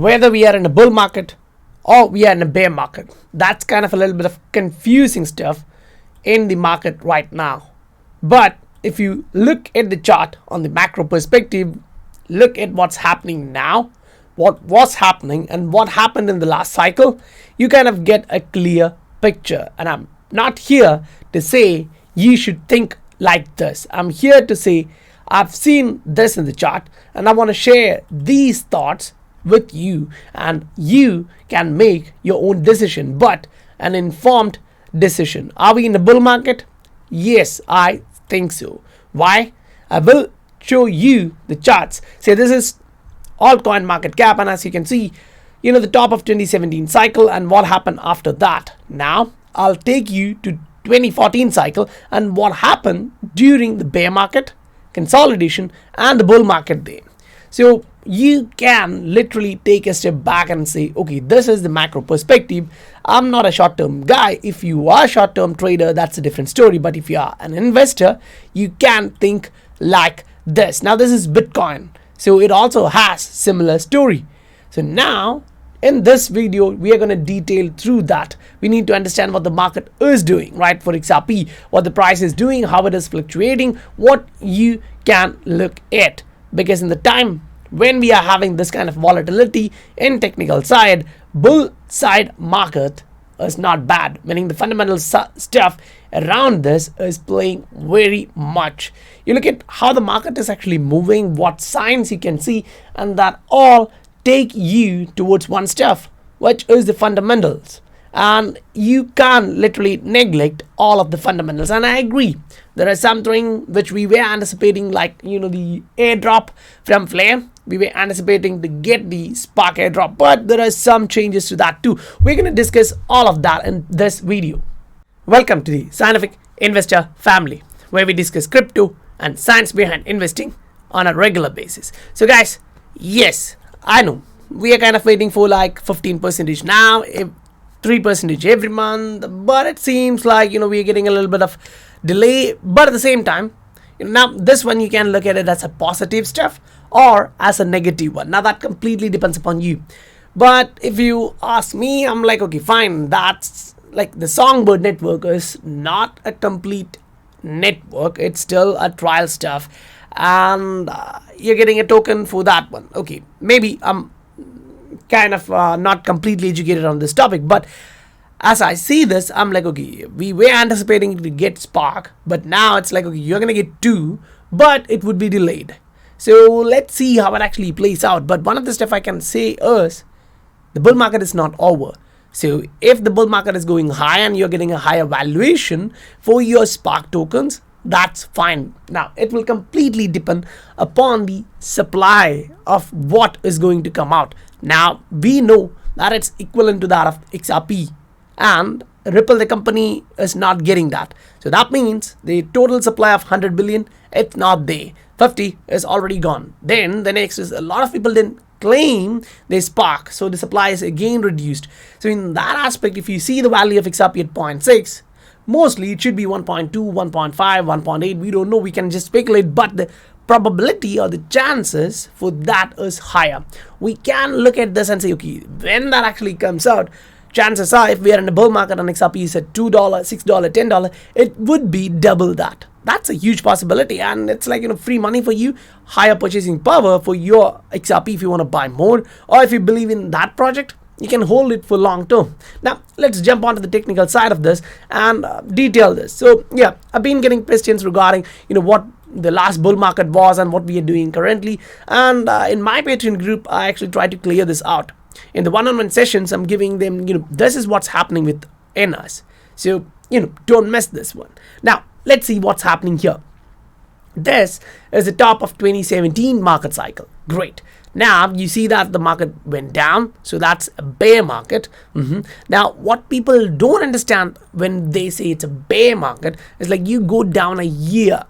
whether we are in a bull market or we are in a bear market. That's kind of a little bit of confusing stuff in the market right now. But if you look at the chart on the macro perspective, look at what's happening now, what was happening and what happened in the last cycle, you kind of get a clear picture. And I'm not here to say you should think like this. I'm here to say I've seen this in the chart and I want to share these thoughts with you, and you can make your own decision, but an informed decision. Are we in the bull market? Yes, I think so. Why? I will show you the charts. So this is altcoin market cap, and as you can see, the top of 2017 cycle and what happened after that. Now I'll take you to 2014 cycle and what happened during the bear market, consolidation, and the bull market there. So you can literally take a step back and say, okay, this is the macro perspective. I'm not a short-term guy. If you are a short-term trader, that's a different story. But if you are an investor, you can think like this. Now this is Bitcoin, so it also has similar story. So now in this video, we are going to detail through that. We need to understand what the market is doing, right? For XRP, what the price is doing, how it is fluctuating, what you can look at. Because in the time when we are having this kind of volatility in technical side, bull side market is not bad, meaning the fundamental stuff around this is playing very much. You look at how the market is actually moving, what signs you can see, and that all take you towards one stuff, which is the fundamentals. And you can't literally neglect all of the fundamentals. And I agree, there is something which we were anticipating, like the airdrop from Flare. We were anticipating to get the Spark airdrop, but there are some changes to that too. We're going to discuss all of that in this video. Welcome to the Scientific Investor family, where we discuss crypto and science behind investing on a regular basis. So guys, yes, I know we are kind of waiting for like 15% now, 3% every month, but it seems like we are getting a little bit of delay. But at the same time, now this one you can look at it as a positive stuff or as a negative one. Now that completely depends upon you. But if you ask me, I'm like, okay, fine, that's like the Songbird network is not a complete network, it's still a trial stuff, and you're getting a token for that one. Okay, maybe I'm kind of not completely educated on this topic, but as I see this, I'm like, okay, we were anticipating to get Spark, but now it's like, okay, you're gonna get 2, but it would be delayed. So let's see how it actually plays out. But one of the stuff I can say is the bull market is not over. So if the bull market is going high and you're getting a higher valuation for your Spark tokens, that's fine. Now it will completely depend upon the supply of what is going to come out. Now we know that it's equivalent to that of XRP, and Ripple, the company, is not getting that. So that means the total supply of 100 billion, it's not there. 50 is already gone. Then the next is a lot of people didn't claim they Spark, so the supply is again reduced. So in that aspect, if you see the value of XRP at 0.6, mostly it should be 1.2, 1.5, 1.8. We don't know, we can just speculate, but the probability or the chances for that is higher. We can look at this and say, okay, when that actually comes out, chances are if we are in a bull market and XRP is at $2, $6, $10, it would be double that. That's a huge possibility, and it's like free money for you, higher purchasing power for your XRP if you want to buy more, or if you believe in that project, you can hold it for long term. Now let's jump onto the technical side of this and detail this. So yeah, I've been getting questions regarding what the last bull market was and what we are doing currently, and in my Patreon group I actually try to clear this out. In the one-on-one sessions, I'm giving them this is what's happening with us. So don't miss this one. Now let's see what's happening here. This is the top of 2017 market cycle. Great. Now you see that the market went down, so that's a bear market. Now what people don't understand when they say it's a bear market is like you go down a year,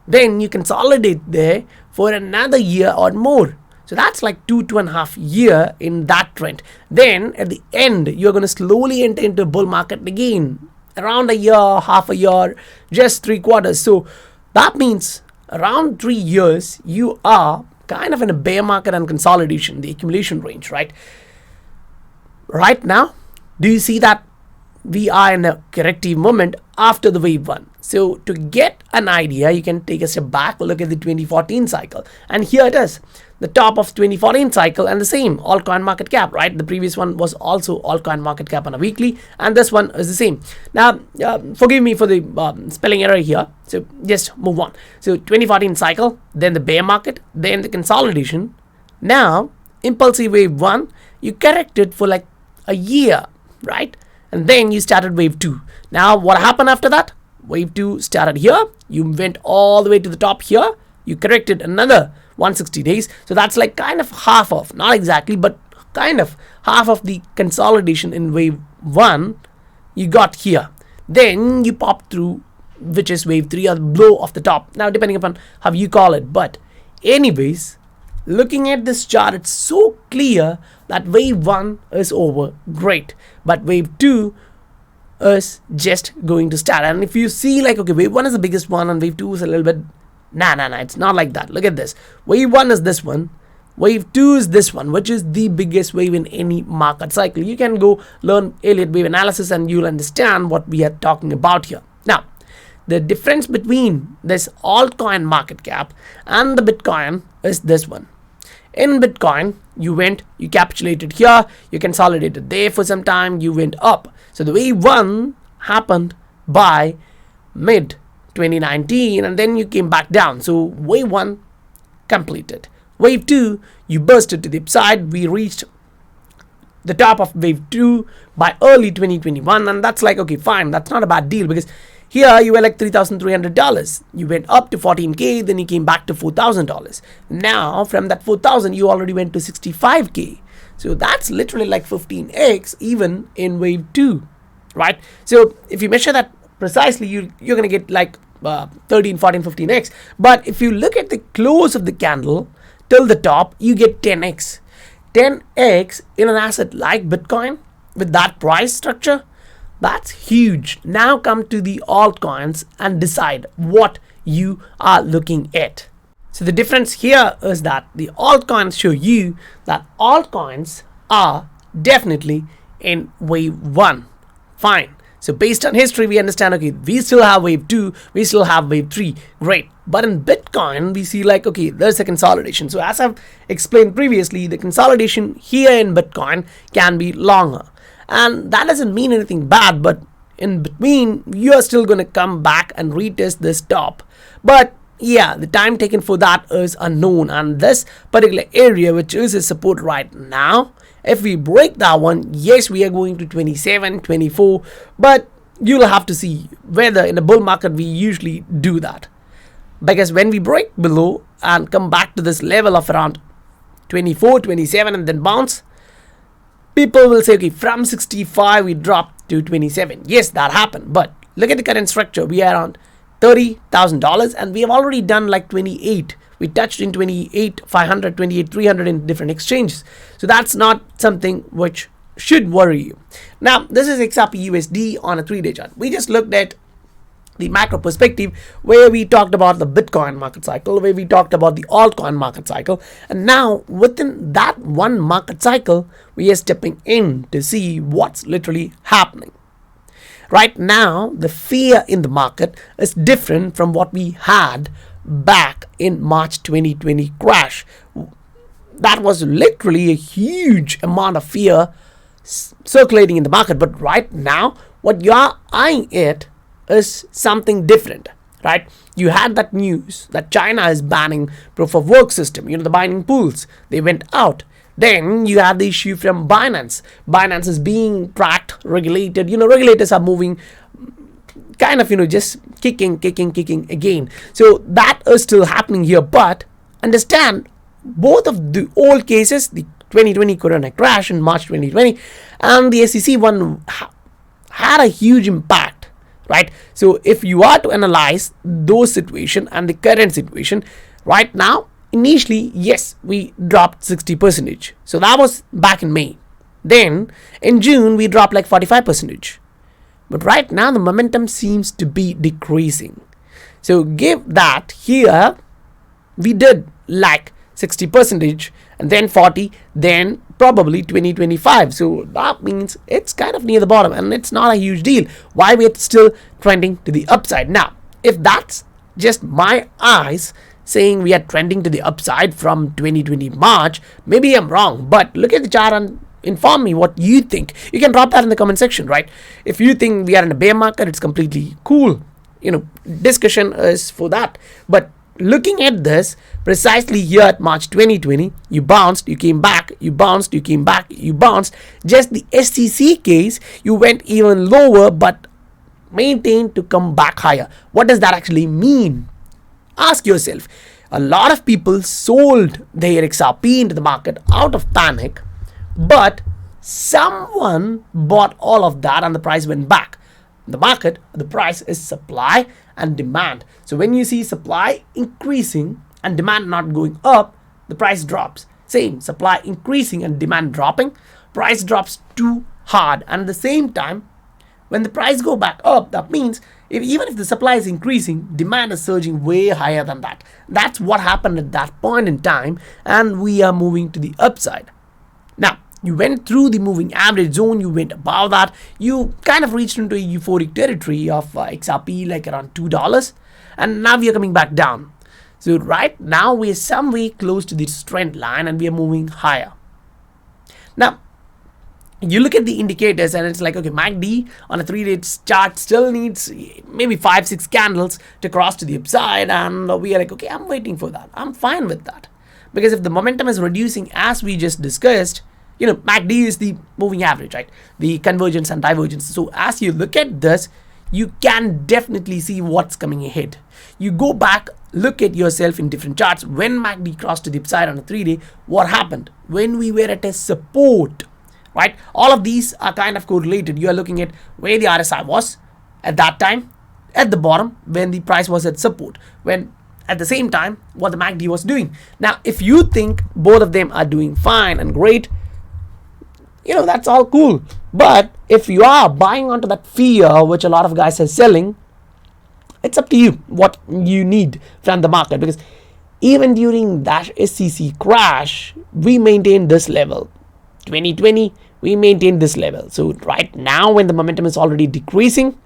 then you consolidate there for another year or more. So that's like 2.5 years in that trend. Then at the end, you're going to slowly enter into a bull market again, around a year, half a year, just 3 quarters. So that means around 3 years, you are kind of in a bear market and consolidation, the accumulation range, right? Right now, do you see that we are in a corrective moment after the wave one? So to get an idea, you can take a step back, look at the 2014 cycle, and here it is, the top of 2014 cycle, and the same altcoin market cap, right? The previous one was also altcoin market cap on a weekly, and this one is the same. Now, forgive me for the spelling error here, so just move on. So 2014 cycle, then the bear market, then the consolidation. Now, impulsive wave one, you corrected for like a year, right? And then you started wave two. Now, what happened after that? Wave two started here. You went all the way to the top here. You corrected another 160 days. So that's like kind of half of, not exactly, but kind of half of the consolidation in wave one you got here. Then you pop through, which is wave three, or the blow off the top. Now, depending upon how you call it. But anyways, looking at this chart, it's so clear that wave one is over. Great. But wave two is just going to start. And if you see, like, okay, wave one is the biggest one and wave two is a little bit, nah, it's not like that. Look at this. Wave one is this one. Wave two is this one, which is the biggest wave in any market cycle. You can go learn Elliott wave analysis and you'll understand what we are talking about here. Now, the difference between this altcoin market cap and the Bitcoin is this one. In Bitcoin, you capitulated here, you consolidated there for some time, you went up. So the wave one happened by mid 2019 and then you came back down. So wave one completed. Wave two, you bursted to the upside. We reached the top of wave two by early 2021, and that's like, okay, fine, that's not a bad deal, because here you were like $3,300. You went up to 14K, then you came back to $4,000. Now from that 4,000, you already went to 65K. So that's literally like 15x even in wave two, right? So if you measure that precisely, you're going to get like 13, 14, 15x. But if you look at the close of the candle till the top, you get 10x. 10x in an asset like Bitcoin with that price structure, that's huge. Now come to the altcoins and decide what you are looking at. So the difference here is that the altcoins show you that altcoins are definitely in wave one. Fine. So based on history, we understand, okay, we still have wave two, we still have wave three. Great. But in Bitcoin, we see like, okay, there's a consolidation. So as I've explained previously, the consolidation here in Bitcoin can be longer. And that doesn't mean anything bad, but in between, you're still going to come back and retest this top. But yeah, the time taken for that is unknown. And this particular area, which is a support right now, if we break that one, yes, we are going to 27, 24, but you'll have to see whether in a bull market we usually do that. Because when we break below and come back to this level of around 24, 27 and then bounce, people will say, okay, from 65 we dropped to 27. Yes, that happened. But look at the current structure. We are around $30,000 and we have already done like 28. We touched in 28, 500, 28, 300 in different exchanges. So that's not something which should worry you. Now, this is XRP USD on a 3-day chart. We just looked at the macro perspective where we talked about the Bitcoin market cycle, where we talked about the altcoin market cycle. And now within that one market cycle, we are stepping in to see what's literally happening. Right now, the fear in the market is different from what we had back in March 2020 crash. That was literally a huge amount of fear circulating in the market. But right now, what you're eyeing at is something different, right? You had that news that China is banning proof of work system, the mining pools. They went out. Then you have the issue from Binance. Binance is being tracked, regulated. Regulators are moving kind of, just kicking again. So that is still happening here. But understand, both of the old cases, the 2020 Corona crash in March 2020 and the SEC one had a huge impact, right? So if you are to analyze those situations and the current situation right now, initially, yes, we dropped 60%. So that was back in May. Then in June, we dropped like 45%. But right now, the momentum seems to be decreasing. So give that here, we did like 60 percentage, and then 40, then probably 2025. So that means it's kind of near the bottom, and it's not a huge deal. Why we're still trending to the upside? Now, if that's just my eyes saying we are trending to the upside from 2020 March, maybe I'm wrong, but look at the chart and inform me what you think. You can drop that in the comment section, right? If you think we are in a bear market, it's completely cool. Discussion is for that. But looking at this precisely here at March 2020, you bounced, you came back, you bounced, you came back, you bounced. Just the SCC case, you went even lower but maintained to come back higher. What does that actually mean? Ask yourself. A lot of people sold their XRP into the market out of panic, but someone bought all of that and the price went back. The market, the price is supply and demand. So when you see supply increasing and demand not going up, the price drops. Same, supply increasing and demand dropping, price drops too hard. And at the same time, when the price go back up, that means even if the supply is increasing, demand is surging way higher than that. That's what happened at that point in time, and we are moving to the upside. Now, you went through the moving average zone, you went above that, you kind of reached into a euphoric territory of XRP like around $2, and now we are coming back down. So right now we are some way close to this trend line and we are moving higher. Now, you look at the indicators and it's like, okay, MACD on a 3-day chart still needs maybe 5-6 candles to cross to the upside, and we are like, okay, I'm waiting for that. I'm fine with that. Because if the momentum is reducing as we just discussed, MACD is the moving average, right? The convergence and divergence. So as you look at this, you can definitely see what's coming ahead. You go back, look at yourself in different charts. When MACD crossed to the upside on a 3-day, what happened? When we were at a support, right? All of these are kind of correlated. You are looking at where the RSI was at that time, at the bottom, when the price was at support, when at the same time, what the MACD was doing. Now, if you think both of them are doing fine and great, that's all cool. But if you are buying onto that fear, which a lot of guys are selling, it's up to you what you need from the market. Because even during that SCC crash, we maintained this level. 2020, we maintained this level. So right now, when the momentum is already decreasing,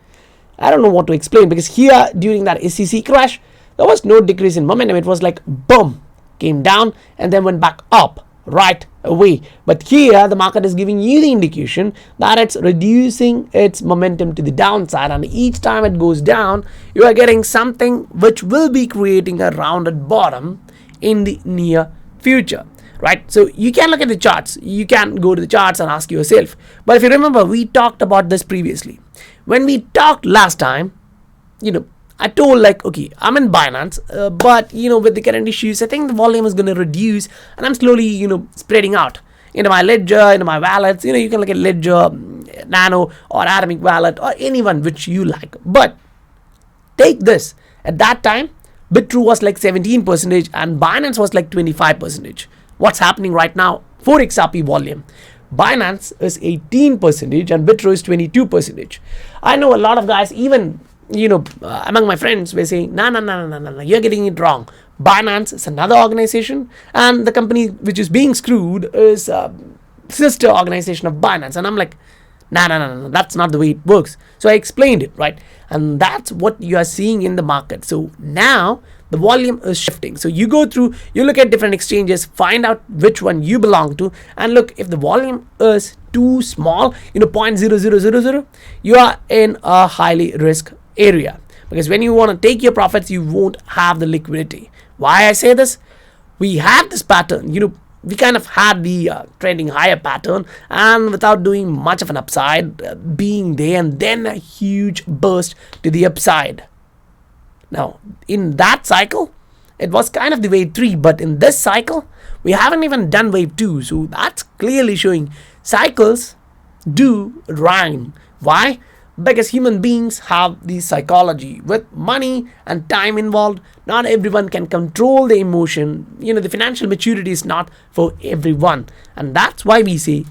I don't know what to explain, because here during that SCC crash, there was no decrease in momentum. It was like boom, came down and then went back up right away. But here the market is giving you the indication that it's reducing its momentum to the downside, and each time it goes down, you are getting something which will be creating a rounded bottom in the near future. Right? So you can look at the charts. You can go to the charts and ask yourself. But if you remember, we talked about this previously. When we talked last time, I told like, okay, I'm in Binance, but with the current issues, I think the volume is going to reduce, and I'm slowly, spreading out into my Ledger, into my wallets. You can look at Ledger, Nano, or Atomic Wallet, or anyone which you like. But take this. At that time, Bitrue was like 17% and Binance was like 25%. What's happening right now for XRP volume? Binance is 18% and Bitrue is 22%. I know a lot of guys, even among my friends, were saying, no, you're getting it wrong. Binance is another organization, and the company which is being screwed is a sister organization of Binance. And I'm like, no, that's not the way it works. So I explained it, right? And that's what you are seeing in the market. So now the volume is shifting. So you go through, you look at different exchanges, find out which one you belong to, and look, if the volume is too small, 0.0000, you are in a highly risk area. Because when you want to take your profits, you won't have the liquidity. Why I say this? We have this pattern, we kind of had the trending higher pattern, and without doing much of an upside, being there, and then a huge burst to the upside. Now, in that cycle, it was kind of the wave 3, but in this cycle, we haven't even done wave 2. So that's clearly showing cycles do rhyme. Why? Because human beings have the psychology. With money and time involved, not everyone can control the emotion. The financial maturity is not for everyone. And that's why we say,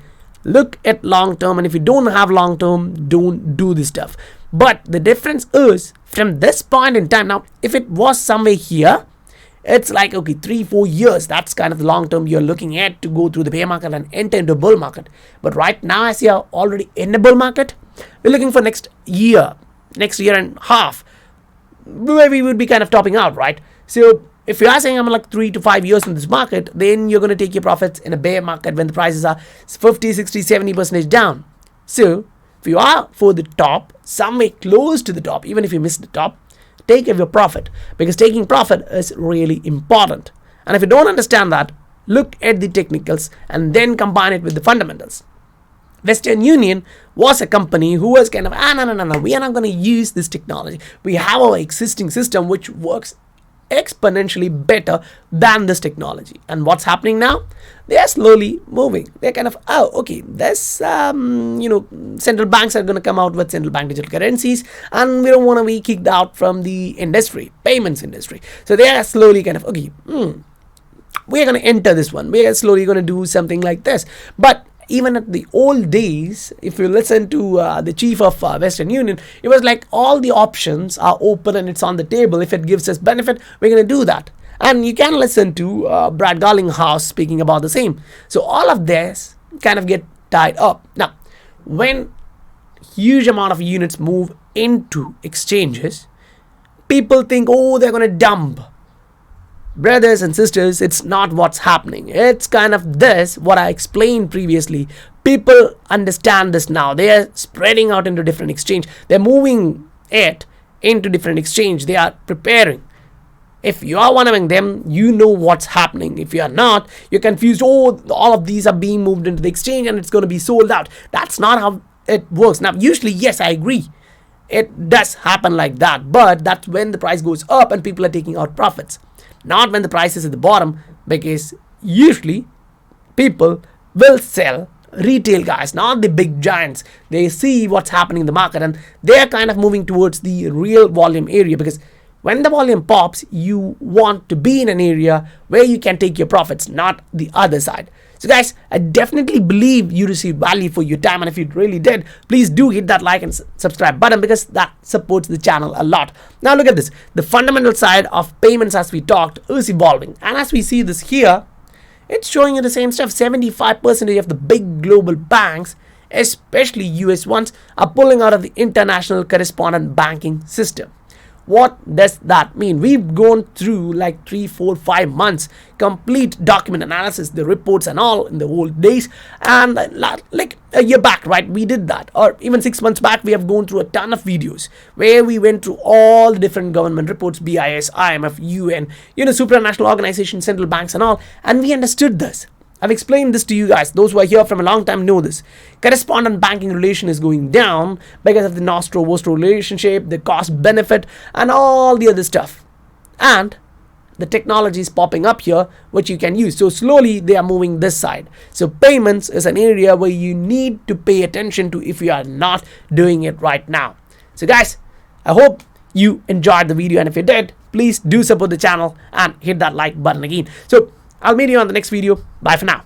look at long term. And if you don't have long term, don't do this stuff. But the difference is, from this point in time, now, if it was somewhere here, It's like, okay, 3-4 years, that's kind of the long term you're looking at to go through the bear market and enter into a bull market. But right now, as you're already in a bull market, we're looking for next year and a half, where we would be kind of topping out, right? So if you are saying I'm like 3 to 5 years in this market, then you're going to take your profits in a bear market when the prices are 50, 60, 70% down. So if you are for the top, somewhere close to the top, even if you miss the top, take your profit, because taking profit is really important. And if you don't understand that, look at the technicals and then combine it with the fundamentals. Western Union was a company who was kind of, no, we are not going to use this technology. We have our existing system which works exponentially better than this technology. And what's happening now? They are slowly moving. They're kind of, okay, there's central banks are going to come out with central bank digital currencies, and we don't want to be kicked out from the industry, payments industry. So they are slowly kind of, okay, we're going to enter this one. We are slowly going to do something like this. But even at the old days, if you listen to the chief of Western Union, it was like all the options are open and it's on the table. If it gives us benefit, we're going to do that. And you can listen to Brad Garlinghouse speaking about the same. So all of this kind of get tied up. Now, when huge amount of units move into exchanges, people think, oh, they're going to dump. Brothers and sisters, it's not what's happening. It's kind of this, what I explained previously. People understand this now. They are spreading out into different exchange. They're moving it into different exchange. They are preparing. If you are one among them, you know what's happening. If you are not, you're confused. Oh, all of these are being moved into the exchange and it's going to be sold out. That's not how it works. Now, usually, yes, I agree. It does happen like that. But that's when the price goes up and people are taking out profits. Not when the price is at the bottom, because usually people will sell, retail guys, not the big giants. They see what's happening in the market and they're kind of moving towards the real volume area, because when the volume pops, you want to be in an area where you can take your profits, not the other side. So guys, I definitely believe you received value for your time, and if you really did, please do hit that like and subscribe button, because that supports the channel a lot. Now look at this. The fundamental side of payments, as we talked, is evolving, and as we see this here, it's showing you the same stuff. 75% of the big global banks, especially US ones, are pulling out of the international correspondent banking system. What does that mean? We've gone through like 3, 4, 5 months complete document analysis, the reports and all in the old days, and like a year back, right, we did that, or even 6 months back, we have gone through a ton of videos where we went through all the different government reports, BIS, IMF, UN, supranational organizations, central banks and all, and we understood this. I've explained this to you guys. Those who are here from a long time know this. Correspondent banking relation is going down because of the Nostro-Vostro relationship, the cost benefit, and all the other stuff. And the technology is popping up here, which you can use. So slowly they are moving this side. So payments is an area where you need to pay attention to if you are not doing it right now. So guys, I hope you enjoyed the video, and if you did, please do support the channel and hit that like button again. So I'll meet you on the next video. Bye for now.